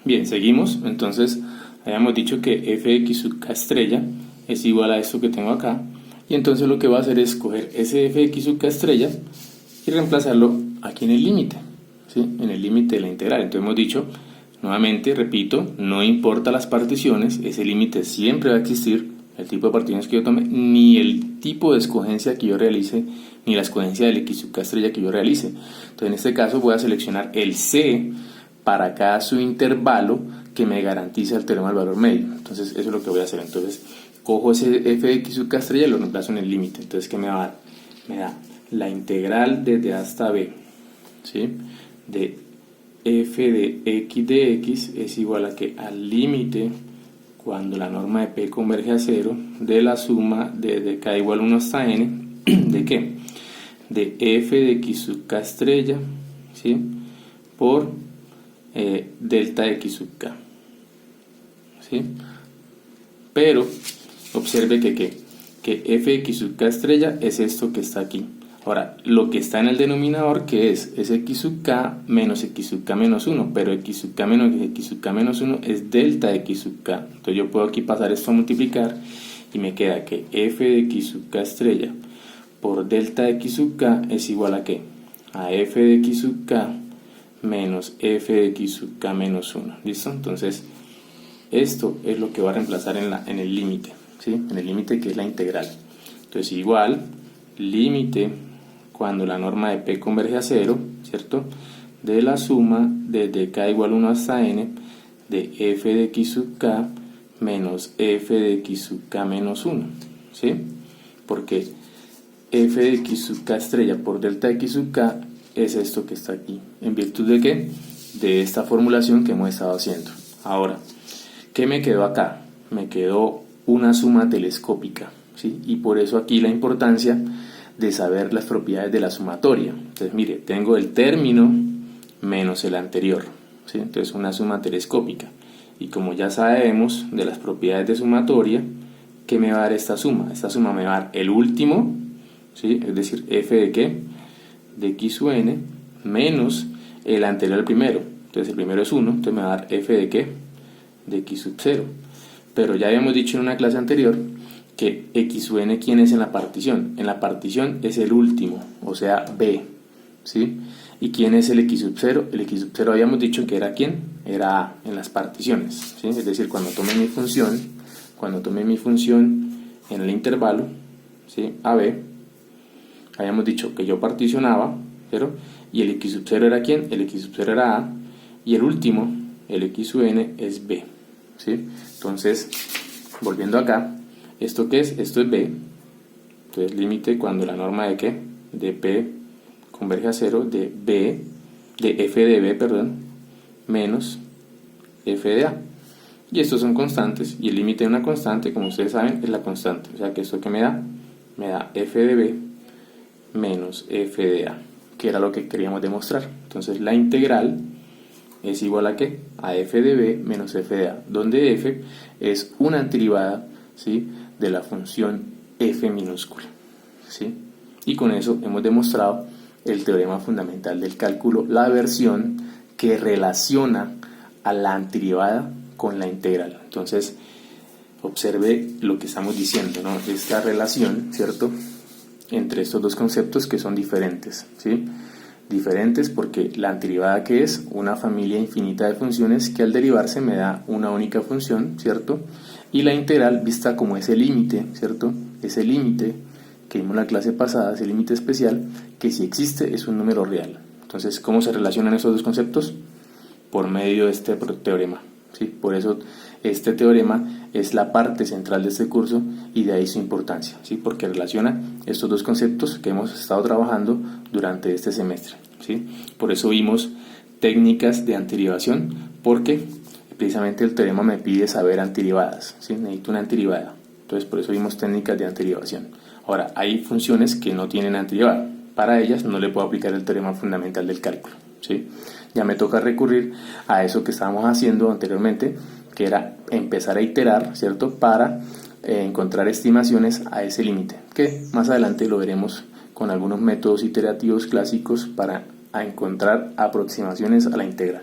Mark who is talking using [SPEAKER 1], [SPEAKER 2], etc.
[SPEAKER 1] Bien, seguimos. Entonces, habíamos dicho que f de x sub k estrella es igual a esto que tengo acá. Y entonces lo que voy a hacer es coger ese f de x sub k estrella y reemplazarlo aquí en el límite, ¿sí? En el límite de la integral. Entonces hemos dicho, nuevamente, repito, no importa las particiones, ese límite siempre va a existir, el tipo de particiones que yo tome, ni el tipo de escogencia que yo realice, ni la escogencia del x sub k estrella que yo realice. Entonces en este caso voy a seleccionar el c para cada subintervalo que me garantiza el teorema del valor medio. Entonces eso es lo que voy a hacer. Entonces cojo ese f de x sub k estrella y lo reemplazo en el límite. Entonces ¿qué me va a dar? Me da la integral desde a hasta b, ¿sí? De f de x es igual a que al límite cuando la norma de p converge a 0 de la suma de k igual a 1 hasta n ¿de qué? De f de x sub k estrella, ¿sí? Por delta x sub k, ¿sí? Pero observe que f de x sub k estrella es esto que está aquí. Ahora, lo que está en el denominador, que es x sub k menos x sub k menos 1, pero x sub k menos x sub k menos 1 es delta x sub k. Entonces yo puedo aquí pasar esto a multiplicar y me queda que f de x sub k estrella por delta x sub k es igual a ¿qué? A f de x sub k menos f de x sub k menos 1. ¿Listo? Entonces esto es lo que va a reemplazar en el límite, ¿sí? En el límite que es la integral. Entonces igual, límite cuando la norma de p converge a 0, ¿cierto? De la suma desde k igual a 1 hasta n de f de x sub k menos f de x sub k menos 1, ¿sí? Porque f de x sub k estrella por delta x sub k es esto que está aquí. ¿En virtud de qué? De esta formulación que hemos estado haciendo. Ahora, ¿qué me quedó acá? Me quedó una suma telescópica, ¿sí? Y por eso aquí la importancia de saber las propiedades de la sumatoria. Entonces, mire, tengo el término menos el anterior, ¿sí? Entonces, una suma telescópica. Y como ya sabemos de las propiedades de sumatoria, ¿qué me va a dar esta suma? Esta suma me va a dar el último, ¿sí? Es decir, f de ¿qué? De x sub n menos el anterior al primero. Entonces, el primero es 1, entonces me va a dar f de ¿qué? De x sub 0. Pero ya habíamos dicho en una clase anterior que x sub n, ¿quién es en la partición? En la partición es el último, o sea, b, ¿sí? ¿Y quién es el x sub 0? El x sub 0 habíamos dicho que era ¿quién? Era a en las particiones, ¿sí? Es decir, cuando tome mi función en el intervalo, ¿sí? AB, habíamos dicho que yo particionaba, ¿cierto? Y el x sub 0 era ¿quién? El x sub 0 era a, y el último, el x sub n, es b, ¿sí? Entonces, volviendo acá, ¿esto qué es? Esto es b. Entonces, límite cuando la norma de ¿qué? De p converge a 0 de b, de f de b, perdón, menos f de a. Y estos son constantes, y el límite de una constante, como ustedes saben, es la constante. O sea que esto que me da f de b menos f de a, que era lo que queríamos demostrar. Entonces, la integral es igual a ¿qué? A f de b menos f de a, donde f es una antiderivada, ¿sí? De la función f minúscula, ¿sí? Y con eso hemos demostrado el teorema fundamental del cálculo, la versión que relaciona a la antiderivada con la integral. Entonces, observe lo que estamos diciendo, ¿no? Esta relación, ¿cierto?, entre estos dos conceptos que son diferentes, ¿sí? Diferentes porque la antiderivada, que es una familia infinita de funciones que al derivarse me da una única función, ¿cierto? Y la integral vista como ese límite, ¿cierto? Ese límite que vimos en la clase pasada, ese límite especial, que si existe es un número real. Entonces, ¿cómo se relacionan esos dos conceptos? Por medio de este teorema, ¿sí? Por eso este teorema es la parte central de este curso y de ahí su importancia, ¿sí? Porque relaciona estos dos conceptos que hemos estado trabajando durante este semestre, ¿sí? Por eso vimos técnicas de antiderivación, porque precisamente el teorema me pide saber antiderivadas, ¿sí? Necesito una antiderivada. Entonces, por eso vimos técnicas de antiderivación. Ahora, hay funciones que no tienen antiderivada. Para ellas no le puedo aplicar el teorema fundamental del cálculo, ¿sí? Ya me toca recurrir a eso que estábamos haciendo anteriormente, que era empezar a iterar, ¿cierto?, para encontrar estimaciones a ese límite, que más adelante lo veremos con algunos métodos iterativos clásicos para encontrar aproximaciones a la integral.